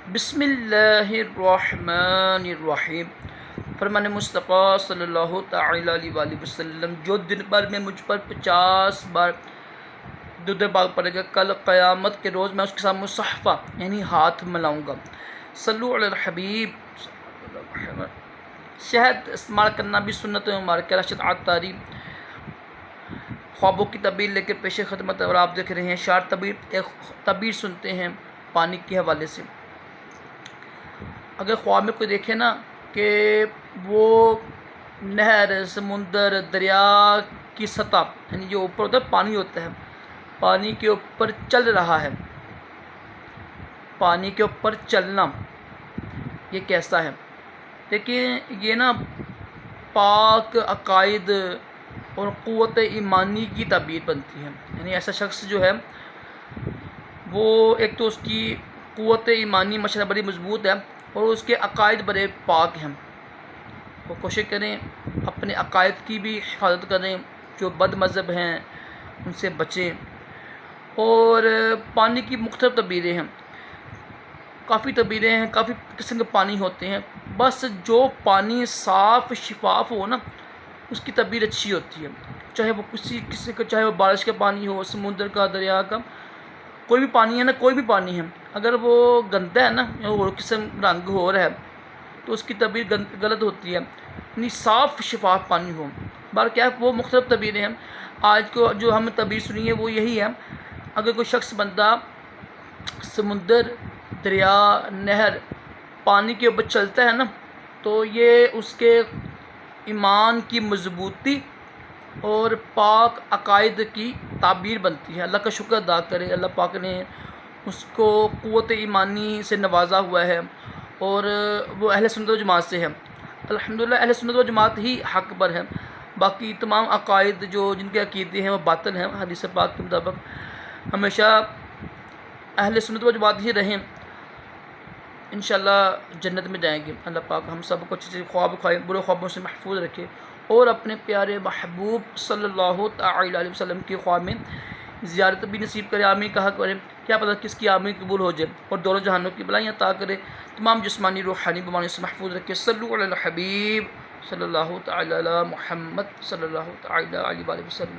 बिस्मिल्लाहिर्रहमानिर्रहीम। फरमान मुस्तफ़ा सल्लल्लाहु तआला अलैहि वसल्लम, जो दिन भर में मुझ पर 50 बार दुरूद पाक पड़ेगा, कल क़यामत के रोज़ मैं उसके साथ मुसहफ़ा यानी हाथ मिलाऊँगा। सल्लु अलल हबीब। शहद इस्तेमाल करना भी सुन्नत मुबारक रशद आतारी। ख्वाबों की तबीर लेकर पेश खदमत और आप देख रहे हैं शार तबीर। एक तबीर सुनते हैं पानी के हवाले से। अगर ख्वाब में कोई देखे ना कि वो नहर, समुंदर, दरिया की सतह यानी जो ऊपर होता है पानी होता है, पानी के ऊपर चल रहा है, पानी के ऊपर चलना ये कैसा है। देखिए ये ना पाक अकायद और क़ुव्वत ईमानी की ताबीर बनती है। यानी ऐसा शख्स जो है वो एक तो उसकी क़ुव्वत ईमानी माशाअल्लाह बड़ी मज़बूत है और उसके अकायद बड़े पाक हैं। वो कोशिश करें अपने अकायद की भी हिफाजत करें, जो बद मज़हब हैं उनसे बचें। और पानी की मुख्तलिफ़ तबीरें हैं, काफ़ी तबीरें हैं, काफ़ी किस्म के पानी होते हैं। बस जो पानी साफ़ शिफाफ हो ना उसकी तबीर अच्छी होती है, चाहे वो किसी का, चाहे वो बारिश का पानी हो, समुंदर का, दरिया का, कोई भी पानी है ना, कोई भी पानी है, अगर वो गंदा है ना और किस्म रंग हो रहा है तो उसकी तबीर गलत होती है। यानी साफ़ शिफाफ पानी हो। बार क्या वो मुख्तलिफ़ तबीरें हैं। आज को जो हम तबीर सुनी है वो यही है, अगर कोई शख्स बंदा समुंदर, दरिया, नहर, पानी के ऊपर चलता है ना तो ये उसके ईमान की मजबूती और पाक अकायद की ताबीर बनती है। अल्लाह का शुक्र अदा करे, अल्लाह पाक ने उसको क़ुव्वत ईमानी से नवाजा हुआ है और वो अहले सुन्नत व जमात से है। अल्हम्दुलिल्लाह अहले सुन्नत व जमात ही हक़ पर है, बाकी तमाम अकायद जो जिनके अक़ीदे हैं वो बातिल हैं। हदीस पाक के मुताबिक हमेशा अहले सुन्नत व जमात ही रहें, इंशाअल्लाह जन्नत में जाएंगे। अल्लाह पाक हम सब को अच्छे ख्वाब खाए, बुरे ख्वाबों से महफूज रखे और अपने प्यारे महबूब सल्लल्लाहु तआला अलैहि वसल्लम के ख्वाब में ज़ियारत भी नसीब करे। आमीन कहा करें, क्या पता किसकी आमीन कबूल हो जाए और दोनों जहानों की बलाइयाँ अता करे, तमाम जिस्मानी रूहानी बीमारियों से महफूज रखे। सल्लु अलल हबीब सल्लल्लाहु तआला अला मुहम्मद सल्लल्लाहु तआला अलैहि वसल्लम।